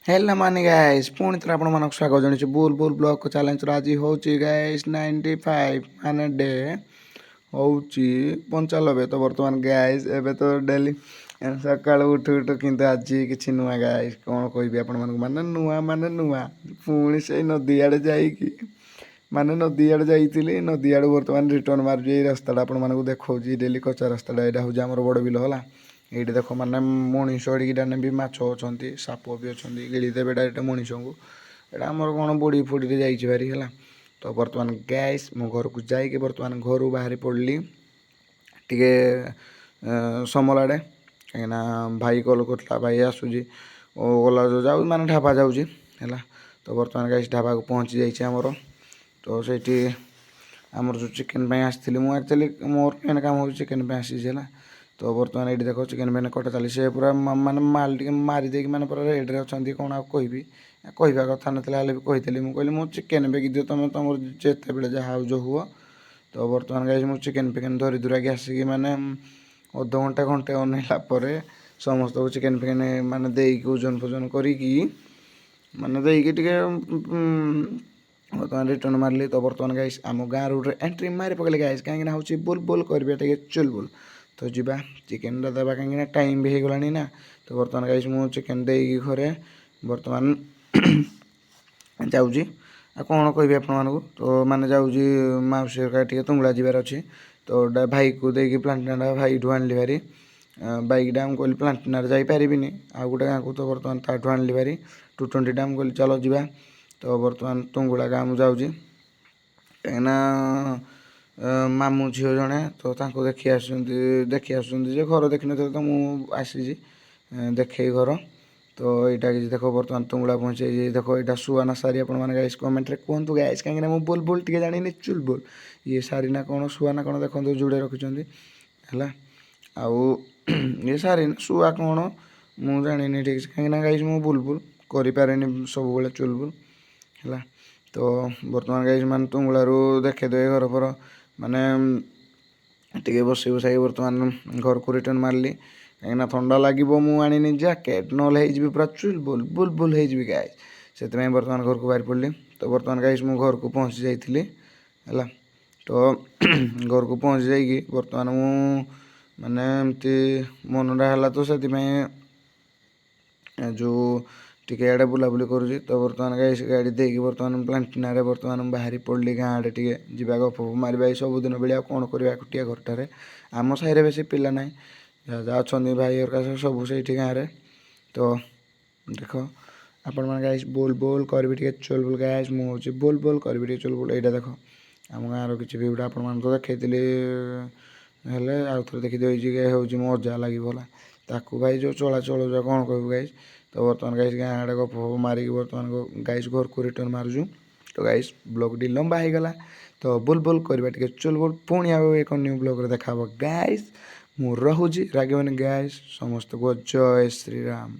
हेला मानी गाइस पुणी थर आपण मानक स्वागत जणिछु बुल बुल ब्लॉग को चैलेंज आज होची गाइस 95 माने डे होची 95 तो वर्तमान गाइस एबे तो डेली सकाळ उठ उठ किंतु आज किछि नुआ गाइस कोन कहबी आपण माने नुआ पुणी से नदी आड़े जाई कि माने नदी आड़े जाइतिली नदी आड़े वर्तमान रिटर्न मार जे रास्ता आपण मानक देखौजी डेली कच्चा रास्ता एटा हो हमर बड़ बिल होला ये देख मैंने मनीष अड़ाने भी माछ अच्छा साप भी अच्छा गिड़ी देवे डायरेक्ट मनीष को यहाँ आमर कौन बुड़ी फुड़ी जारी है तो बर्तमान गैस मो घर को जाकि बर्तमान घर बाहरी पड़ली टे समल आड़े कहीं भाई कल कर भाई आसूसी गला जो जाऊ मैंने ढाबा जाऊँगी है तो बर्तमान गैस ढाबा को पहुँची जाइए तो सही आमर जो चिकेन आसती मुझे मोर मेन काम हो चिकेन आसी है तो बर्तमान ये देख चिकेन फैन कटा चली से पूरा माने माल टे मारिदे मैंने पूरा रेड्रे अच्छा कौन आ कहबी कहवा कथा ना भी कही मुझे मो चिकेन बेगी दियो तुम तुम जिते बड़े जहाँ जो हुआ तो बर्तमान गाइस मु चिकेन फिकेन धरी धुराक आसिक मैंने अध घंटा घंटे अनैला समस्त को चिकेन फिकेन माने देकी ओजन फोजन करी माने देकी बर्तमान रिटर्न मारली तो बर्तमान गाइस आम गाँ रोड एंट्री मारी पकड़े गाइस कहीं हूँ बुल बुल कर चुल बुल तो जीवा चिकेन देवा कहीं टाइम भी होगला ना तो बर्तमान गाइस मु चिकेन देकी घरे बर्तमान जाऊँगी आ कौन कहबी आपको तो माने जाऊँगी मौसी टे तुंगड़ा जीवार अच्छी तो भाई को देकी प्लांटिना भाई ठू आनली भारी बैक डाम कहली प्लांटिनार जापारि आ गोटे गाँव को तो बर्तमान ताठू आनली भारी 220 डाम कहली चलो जीवा तो बर्तमान तुंगुड़ा गाँव जाऊँगी कहीं मामू झील जड़े तो देखी आस घर देखी न तो मुझे देखे घर तो यहाँ कि देख बर्तमान तुंगुड़ा पहुँचे देख यहाँ सुआना सारी आपस कमेंट कहतु गाइस कहीं मुझे बुल बुल टे जानी चुल बुल ये सारी ना कौन सुआना कौन देखो जुड़े रखिंट है आउ ये सारी ना सुआ कौन मुझे जानी ठीक से कहीं गाइस मुझे बुल बुल करें सब बड़े चुल बुल है तो बर्तमान गाइस मान तुंगुड़ू देखेदे घर पर माने टे बस बसाई बर्तमान घर को रिटर्न मारली कहीं थंडा लगे मुझे जैकेट ना पूरा चुल बुल बुल बुल हो गाइस से बर्तमान घर को बाहर पड़ी तो बर्तमान गाइस मु घर को पहुँची जाइली है तो घर को पहुँची जाइए बर्तमान मु माने एमती मनटा है तो से जो टिके आड़े बुलाबुली करुँची तो बर्तमान गाइस गाड़ी देकी बर्तमान प्लांटिना बर्तमान बाहरी पड़ली गाँ आड़े टे जा गप मार सबुदिन बेले कौन करवा कुटिया घरटार आम साइड बेसी पिला ना जहाँ अच्छा भाई और सब से गाँव में तो देख आपण मैंने गाइस बोल बोल करी चुल बुल गाइस मुझे बोल बोल करी चुल बुल यहाँ देख आम गाँव किसी भिडियो आपण तो देखी आउ थे देखी हूँ मजा लगे भला ताकू भाई जो चलाचल जो कौन कहू गाइस तो बर्तमान गाइस गाँ आड़े गप मारिक बर्तमान गाइस घर को रिटर्न मारुचु तो गाइस ब्लॉग टी लंबा हो गला तो बुल बुल करवा चुल बुल पुणी आउ एक न्यू ब्लॉग देखा गाइस मु रहुजी रागवनी गाइस समस्त को जय श्री राम।